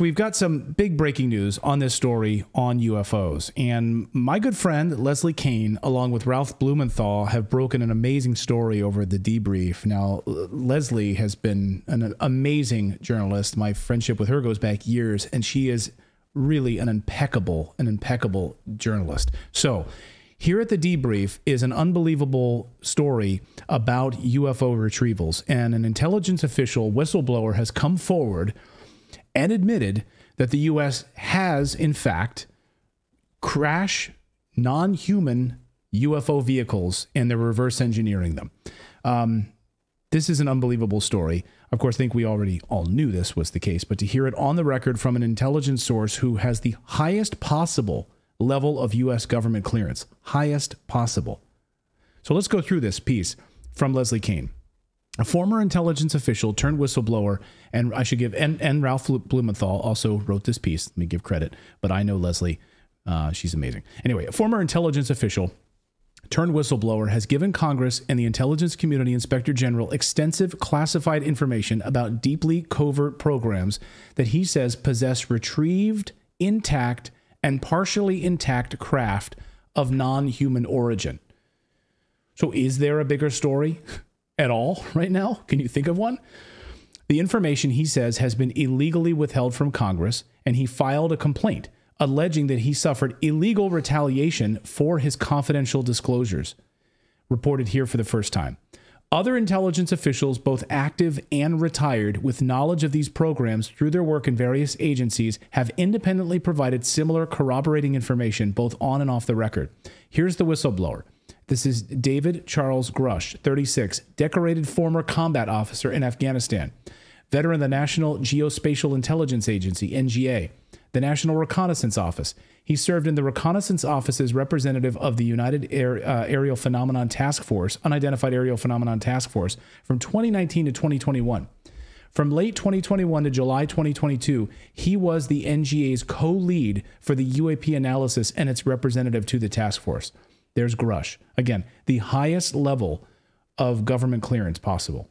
first, we've got some big breaking news on this story on UFOs. And my good friend, Leslie Kane, along with Ralph Blumenthal, have broken an amazing story over the debrief. Now, Leslie has been an amazing journalist. My friendship with her goes back years, and she is really an impeccable journalist. So here at the debrief is an unbelievable story about UFO retrievals. And an intelligence official, whistleblower, has come forward and admitted that the U.S. has, in fact, crashed non-human UFO vehicles, and they're reverse engineering them. This is an unbelievable story. Of course, I think we already all knew this was the case, but to hear it on the record from an intelligence source who has the highest possible level of U.S. government clearance, highest possible. So let's go through this piece from Leslie Kane. A former intelligence official turned whistleblower, and I should give, and Ralph Blumenthal also wrote this piece. Let me give credit, but I know Leslie. She's amazing. Anyway, a former intelligence official turned whistleblower has given Congress and the intelligence community inspector general extensive classified information about deeply covert programs that he says possess retrieved, intact, and partially intact craft of non-human origin. So is there a bigger story at all right now? Can you think of one? The information, he says, has been illegally withheld from Congress, and he filed a complaint alleging that he suffered illegal retaliation for his confidential disclosures, reported here for the first time. Other intelligence officials, both active and retired, with knowledge of these programs through their work in various agencies, have independently provided similar corroborating information, both on and off the record. Here's the whistleblower. This is David Charles Grush, 36, decorated former combat officer in Afghanistan, veteran of the National Geospatial Intelligence Agency, NGA, the National Reconnaissance Office. He served in the Reconnaissance Office's representative of the United Aerial Phenomenon Task Force, Unidentified Aerial Phenomenon Task Force, from 2019 to 2021. From late 2021 to July 2022, he was the NGA's co-lead for the UAP analysis and its representative to the task force. There's Grush. Again, the highest level of government clearance possible.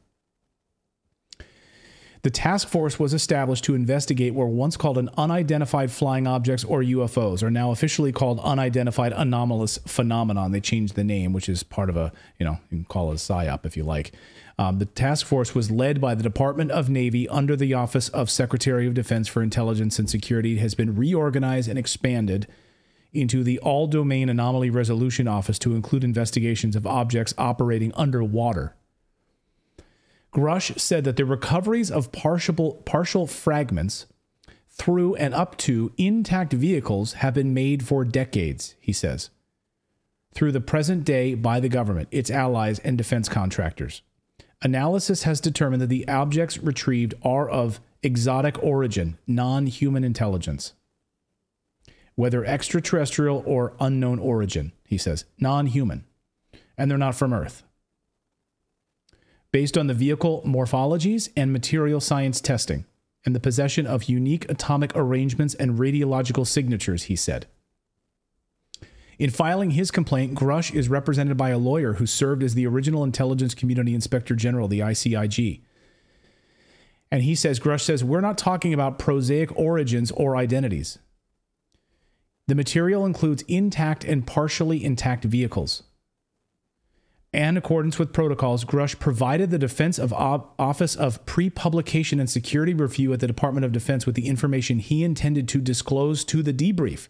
The task force was established to investigate what were once called an unidentified flying objects, or UFOs, are now officially called unidentified anomalous phenomenon. They changed the name, which is part of a, you can call it a PSYOP if you like. The task force was led by the Department of Navy under the Office of Secretary of Defense for Intelligence and Security. It has been reorganized and expanded into the All-Domain Anomaly Resolution Office to include investigations of objects operating underwater. Grush said that the recoveries of partial fragments through and up to intact vehicles have been made for decades, he says, through the present day by the government, its allies, and defense contractors. Analysis has determined that the objects retrieved are of exotic origin, non-human intelligence, whether extraterrestrial or unknown origin, he says, non-human, and they're not from Earth. Based on the vehicle morphologies and material science testing, and the possession of unique atomic arrangements and radiological signatures, he said. In filing his complaint, Grush is represented by a lawyer who served as the original Intelligence Community Inspector General, the ICIG. And he says, Grush says, we're not talking about prosaic origins or identities. The material includes intact and partially intact vehicles. And in accordance with protocols, Grush provided the Defense Office of Pre-Publication and Security Review at the Department of Defense with the information he intended to disclose to the debrief.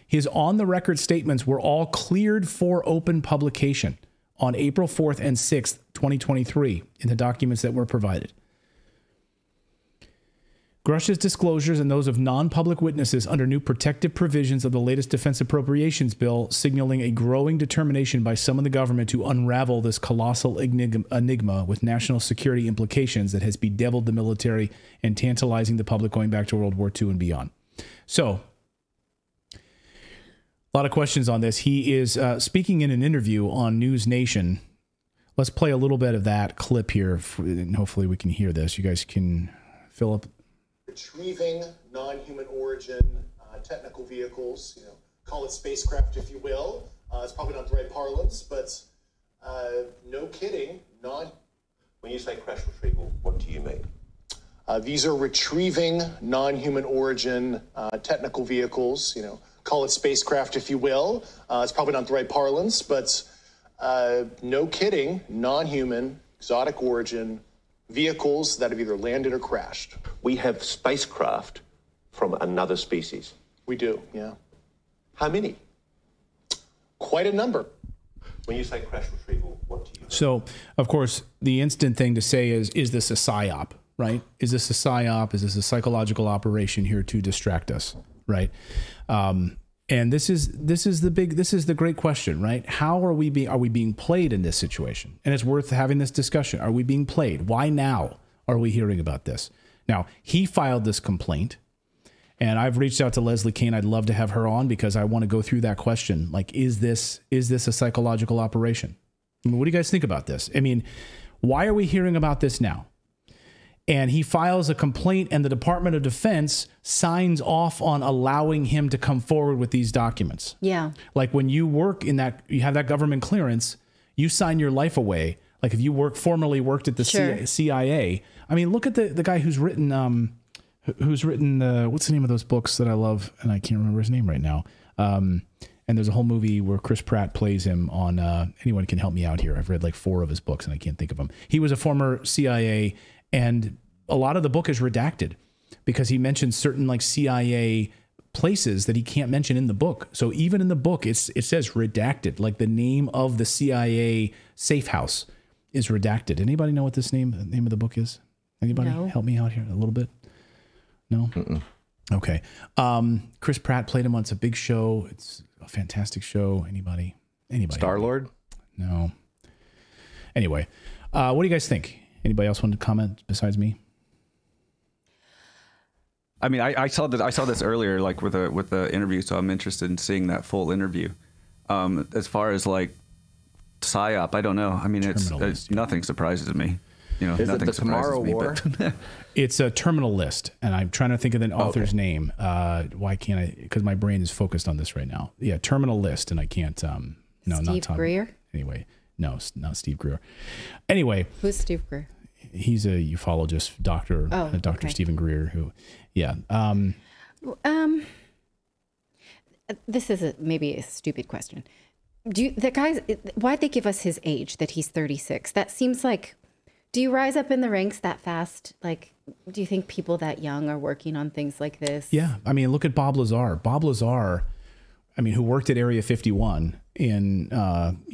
His on-the-record statements were all cleared for open publication on April 4th and 6th, 2023, in the documents that were provided. Grush's disclosures and those of non-public witnesses under new protective provisions of the latest Defense Appropriations Bill, signaling a growing determination by some in the government to unravel this colossal enigma with national security implications that has bedeviled the military and tantalizing the public going back to World War II and beyond. So, a lot of questions on this. He is speaking in an interview on News Nation. Let's play a little bit of that clip here, and hopefully we can hear this. You guys can fill up. Retrieving non-human origin technical vehicles, call it spacecraft if you will. It's probably not the right parlance, but no kidding. When you say crash retrieval, what do you mean? These are retrieving non-human origin technical vehicles, call it spacecraft if you will. It's probably not the right parlance, but no kidding, non-human, exotic origin vehicles that have either landed or crashed. We have spacecraft from another species. We do, yeah. How many? Quite a number. When you say crash retrieval, what do you mean? So, of course, the instant thing to say is this a psyop, right? Is this a psyop? Is this a psychological operation here to distract us, right? And this is the great question, right? How are we being played in this situation? And it's worth having this discussion. Are we being played? Why now are we hearing about this? Now, he filed this complaint, and I've reached out to Leslie Kean. I'd love to have her on because I want to go through that question. Like, is this a psychological operation? I mean, what do you guys think about this? I mean, why are we hearing about this now? And he files a complaint, and the Department of Defense signs off on allowing him to come forward with these documents. Yeah. Like when you work in that, you have that government clearance, you sign your life away. Like if you formerly worked at the CIA. I mean, look at the guy who's written what's the name of those books that I love, and I can't remember his name right now. And there's a whole movie where Chris Pratt plays him on. Anyone can help me out here. I've read like 4 of his books, and I can't think of them. He was a former CIA. And a lot of the book is redacted because he mentions certain like CIA places that he can't mention in the book. So even in the book, it says redacted, like the name of the CIA safe house is redacted. Anybody know what the name of the book is? Anybody help me out here a little bit? No? Okay. Chris Pratt played him on It's a Big Show. It's a fantastic show. Anybody? Star-Lord? No. Anyway, what do you guys think? Anybody else want to comment besides me? I mean, I saw this earlier, like with the interview, so I'm interested in seeing that full interview. As far as like psyop, I don't know. I mean, it's nothing surprises me. Is it the Tomorrow War? It's a terminal list, and I'm trying to think of the author's name. Why can't I? Because my brain is focused on this right now. Yeah, terminal list, and I can't. No, Steve not Tom. Greer. Anyway, no, not Steve Greer. Anyway, who's Steve Greer? He's a ufologist, Dr. Stephen Greer. Who, yeah. This is maybe a stupid question. Why'd they give us his age? That he's 36. That seems like. Do you rise up in the ranks that fast? Like, do you think people that young are working on things like this? Yeah. I mean, look at Bob Lazar. Bob Lazar, I mean, who worked at Area 51 in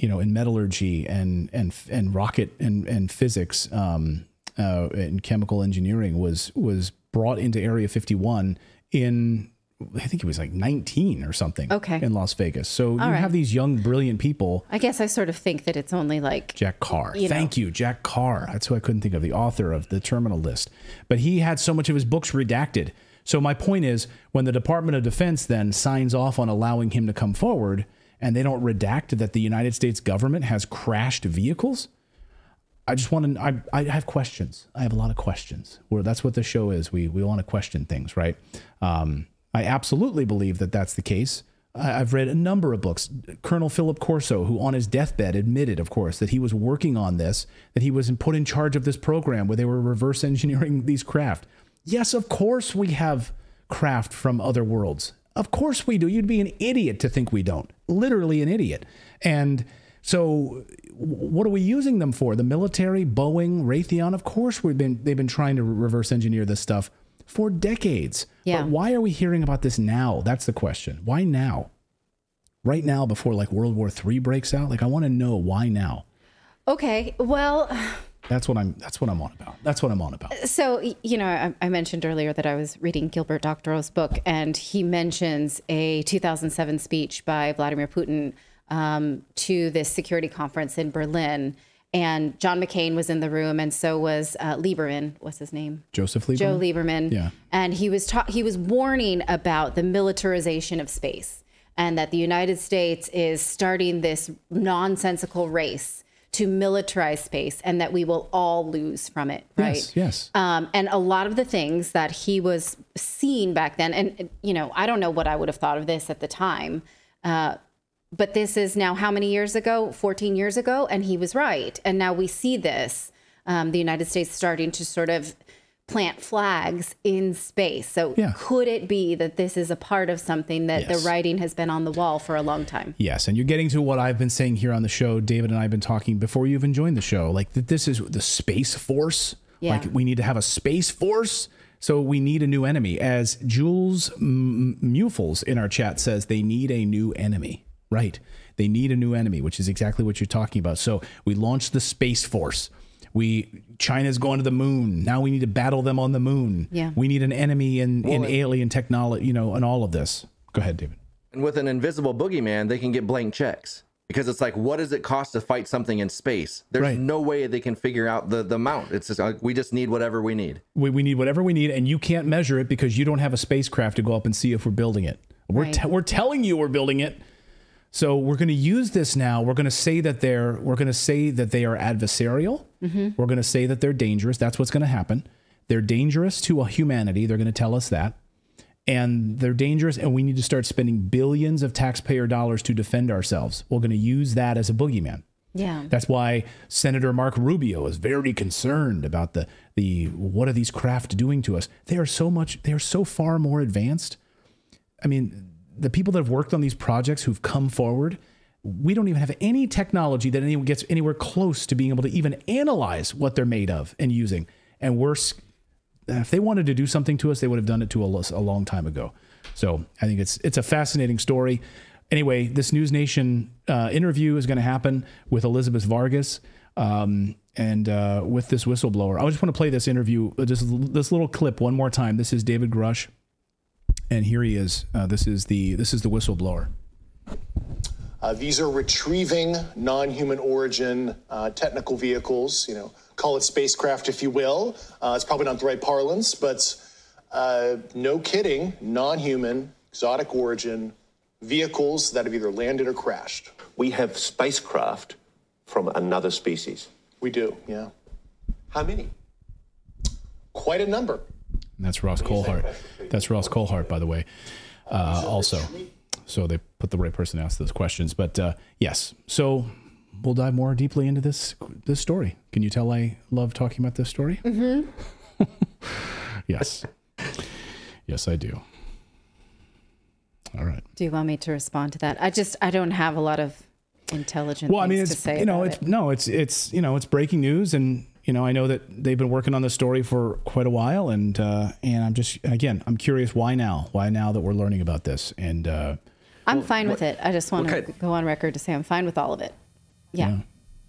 metallurgy and rocket and physics and chemical engineering was brought into Area 51 in, I think he was like 19 or something in Las Vegas. So you have these young, brilliant people. I guess I sort of think that it's only like Jack Carr. Thank you, Jack Carr. That's who I couldn't think of, the author of the Terminal List. But he had so much of his books redacted. So my point is, when the Department of Defense then signs off on allowing him to come forward, and they don't redact that the United States government has crashed vehicles, I just want to. I have questions. I have a lot of questions. Where that's what the show is. We want to question things, right? I absolutely believe that that's the case. I've read a number of books. Colonel Philip Corso, who on his deathbed admitted, of course, that he was working on this, that he was put in charge of this program where they were reverse engineering these craft. Yes, of course we have craft from other worlds. Of course we do. You'd be an idiot to think we don't. Literally an idiot. And so what are we using them for? The military, Boeing, Raytheon? Of course they've been trying to reverse engineer this stuff for decades. Yeah. But why are we hearing about this now? That's the question. Why now? Right now, before like World War III breaks out? Like, I want to know why now. Okay, well, that's what I'm on about. That's what I'm on about. So, I mentioned earlier that I was reading Gilbert Doctorow's book, and he mentions a 2007 speech by Vladimir Putin to this security conference in Berlin. And John McCain was in the room, and so was Lieberman. What's his name? Joseph Lieberman. Joe Lieberman. Yeah. And he was warning about the militarization of space, and that the United States is starting this nonsensical race to militarize space, and that we will all lose from it. Right. Yes. And a lot of the things that he was seeing back then, and I don't know what I would have thought of this at the time. But this is now how many years ago? 14 years ago. And he was right. And now we see this, the United States starting to sort of plant flags in space. So could it be that this is a part of something that the writing has been on the wall for a long time? Yes. And you're getting to what I've been saying here on the show. David and I have been talking before you even joined the show, like that this is the Space Force. Like we need to have a Space Force. So we need a new enemy. As Jules Mufels in our chat says, they need a new enemy. Right. They need a new enemy, which is exactly what you're talking about. So we launched the Space Force. China's going to the moon. Now we need to battle them on the moon. Yeah. We need an enemy in alien technology, you know, and all of this. Go ahead, David. And with an invisible boogeyman, they can get blank checks. Because it's like, what does it cost to fight something in space? There's no way they can figure out the amount. It's just like, we just need whatever we need. We need whatever we need, and you can't measure it because you don't have a spacecraft to go up and see if we're building it. We're telling you we're building it. So we're going to use this now. We're going to say that they are adversarial. Mm-hmm. We're going to say that they're dangerous. That's what's going to happen. They're dangerous to humanity. They're going to tell us that. And they're dangerous, and we need to start spending billions of taxpayer dollars to defend ourselves. We're going to use that as a boogeyman. Yeah. That's why Senator Mark Rubio is very concerned about the what are these craft doing to us? They are so far more advanced. I mean, the people that have worked on these projects who've come forward, we don't even have any technology that anyone gets anywhere close to being able to even analyze what they're made of and using. And if they wanted to do something to us, they would have done it to us a long time ago. So I think it's a fascinating story. Anyway, this News Nation interview is going to happen with Elizabeth Vargas and with this whistleblower. I just want to play this interview, this little clip one more time. This is David Grush. And here he is. This is the whistleblower. These are retrieving non-human origin technical vehicles. You know, call it spacecraft if you will. It's probably not the right parlance, but no kidding, non-human, exotic origin vehicles that have either landed or crashed. We have spacecraft from another species. We do, yeah. How many? Quite a number. And that's Ross Coulthart. That's Ross Coulthart, by the way, also. So they put the right person to ask those questions. But yes, so we'll dive more deeply into this story. Can you tell I love talking about this story? Mm-hmm. Yes. Yes, I do. All right. Do you want me to respond to that? I don't have a lot of intelligent things to say it's breaking news, and I know that they've been working on this story for quite a while, and I'm curious why now that we're learning about this, and I'm fine with it. I just want to go on record to say I'm fine with all of it. Yeah.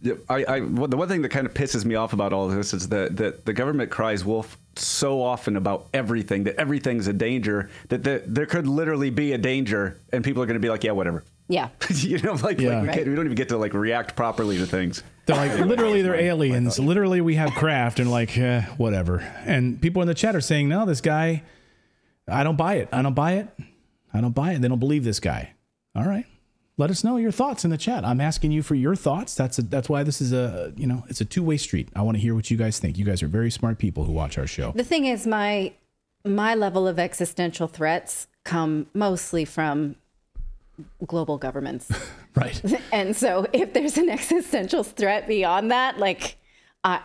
The one thing that kind of pisses me off about all of this is that the government cries wolf so often about everything, that everything's a danger, that there could literally be a danger, and people are going to be like, yeah, whatever. Yeah. We don't even get to react properly to things. They're like, literally, they're aliens. Literally, we have craft, and like, whatever. And people in the chat are saying, no, this guy, I don't buy it. I don't buy it. I don't buy it. They don't believe this guy. All right. Let us know your thoughts in the chat. I'm asking you for your thoughts. That's why this is it's a two-way street. I want to hear what you guys think. You guys are very smart people who watch our show. The thing is, my level of existential threats come mostly from global governments. Right. And so if there's an existential threat beyond that, like I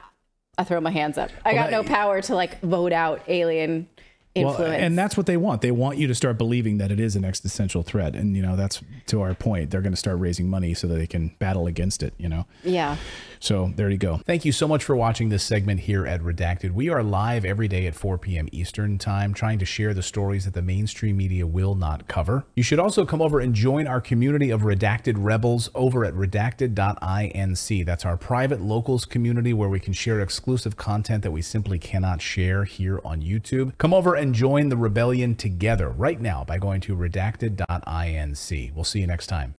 throw my hands up. I got no power to vote out alien influence. Well, and that's what they want. They want you to start believing that it is an existential threat. And, that's to our point. They're going to start raising money so that they can battle against it, Yeah. So there you go. Thank you so much for watching this segment here at Redacted. We are live every day at 4 p.m. Eastern time, trying to share the stories that the mainstream media will not cover. You should also come over and join our community of Redacted Rebels over at redacted.inc. That's our private locals community where we can share exclusive content that we simply cannot share here on YouTube. Come over and join the rebellion together right now by going to redacted.inc. We'll see you next time.